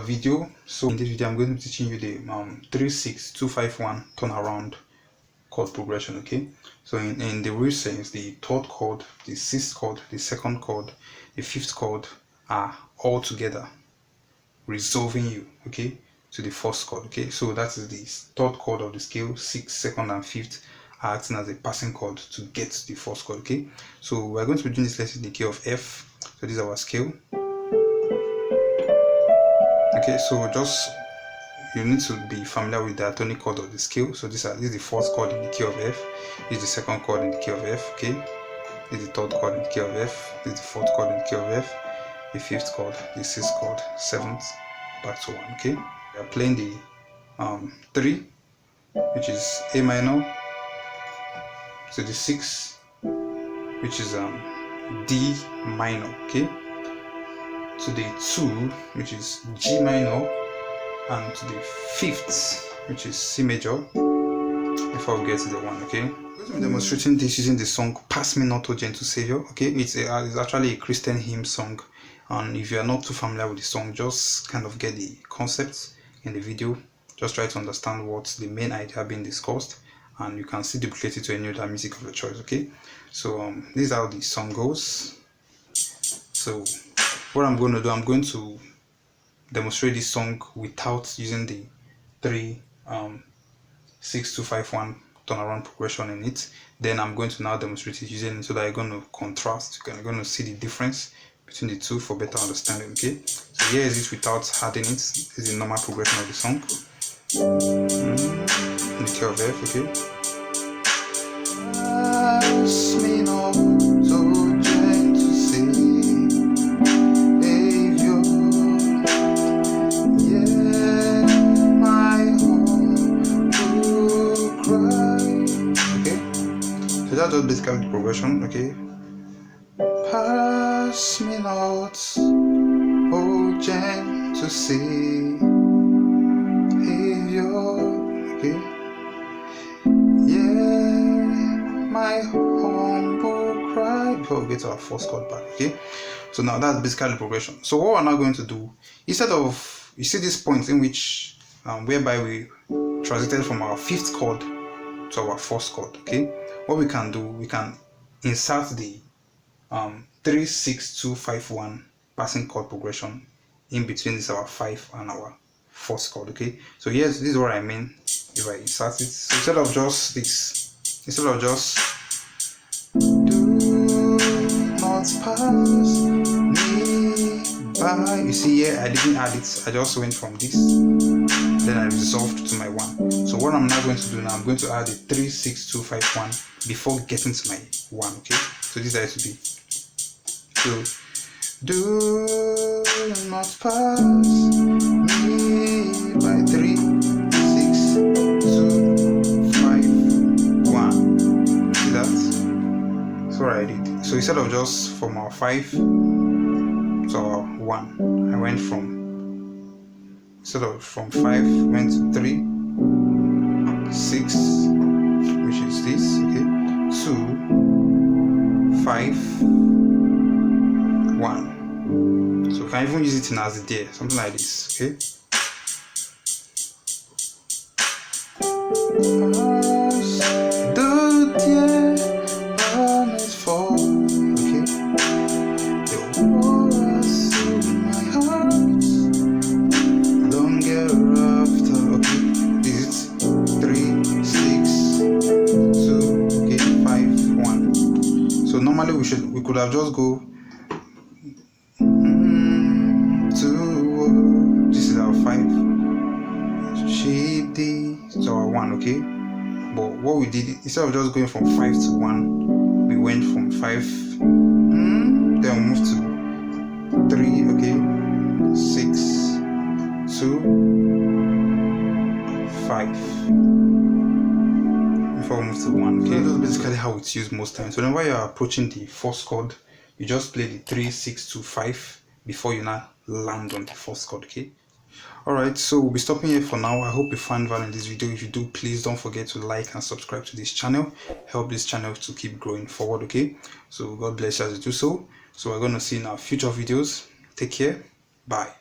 video. So in this video I'm going to be teaching you the 3-6-2-5-1 turnaround chord progression. Okay, so in the real sense, the third chord, the sixth chord, the second chord, the fifth chord are all together resolving you, okay, to the first chord. Okay, so that is the third chord of the scale. Sixth, second and fifth are acting as a passing chord to get to the first chord. Okay, so we're going to be doing this lesson in the key of F. So this is our scale. Okay, so just you need to be familiar with the tonic chord of the scale. So this is the fourth chord in the key of F. This is the second chord in the key of F. Okay, this is the third chord in the key of F. This is the fourth chord in the key of F. The fifth chord, the sixth chord, seventh, back to 1. Okay, we are playing the 3, which is A minor, to the 6, which is D minor. Okay, to the 2, which is G minor, and to the 5th, which is C major, before we get to the 1. Okay, I'm going to be demonstrating this using the song Pass Me Not, O Gentle Savior. Okay, it's actually a Christian hymn song, and if you are not too familiar with the song, just kind of get the concept in the video. Just try to understand what's the main idea being discussed, and you can still duplicate it to any other music of your choice. Okay, so this is how the song goes. So what I'm going to do, I'm going to demonstrate this song without using the 3-6-2-5-1 turnaround progression in it. Then I'm going to now demonstrate it using it, so that you're going to contrast. You're going to see the difference between the two for better understanding. Okay, so here is it without adding it. This is the normal progression of the song in the key of F. Okay, pass me not, so gentle Savior, yeah, my heart will cry. Okay, so that's just basically the progression. Okay, pass me not, oh gentle Savior. Okay, yeah, my humble cry, before we get to our first chord back. Okay, so now that's basically the progression. So what we're now going to do, instead of, you see this point in which whereby we transited from our fifth chord to our first chord. Okay, what we can do, we can insert the 3-6-2-5-1 passing chord progression in between this our 5 and our first chord. Okay, so yes, this is what I mean if I insert it. So instead of just this, instead of just do not pass me by, you see here I didn't add it, I just went from this, then I resolved to my 1. So what I'm now going to do now, I'm going to add a 3-6-2-5-1 before getting to my 1. Okay, so this has to be, so do not pass me by 3-6-2-5-1. See that? That's what I did. So instead of just from our 5 to our 1, I went from, instead of from 5 went to 3, 6, which is this. Okay, 2, 5, 1. So you can even use it in as a day, something like this. Okay, do dear promise for, okay, the words in my heart longer after. Okay, this is 3-6-2, okay, 5-1. So normally we could have just go this is our 5, she D to our 1. Okay, but what we did, instead of just going from 5 to 1, we went from 5, then we moved to 3, okay, 6, 2, 5, before we move to 1. Okay, that's basically how it's used most times. So whenever you are approaching the first chord, you just play the 3-6-2-5 before you now land on the first chord. Okay, alright, so we'll be stopping here for now. I hope you find value in this video. If you do, please don't forget to like and subscribe to this channel. Help this channel to keep growing forward. Okay, so God bless you as you do so. So we're going to see in our future videos. Take care, bye.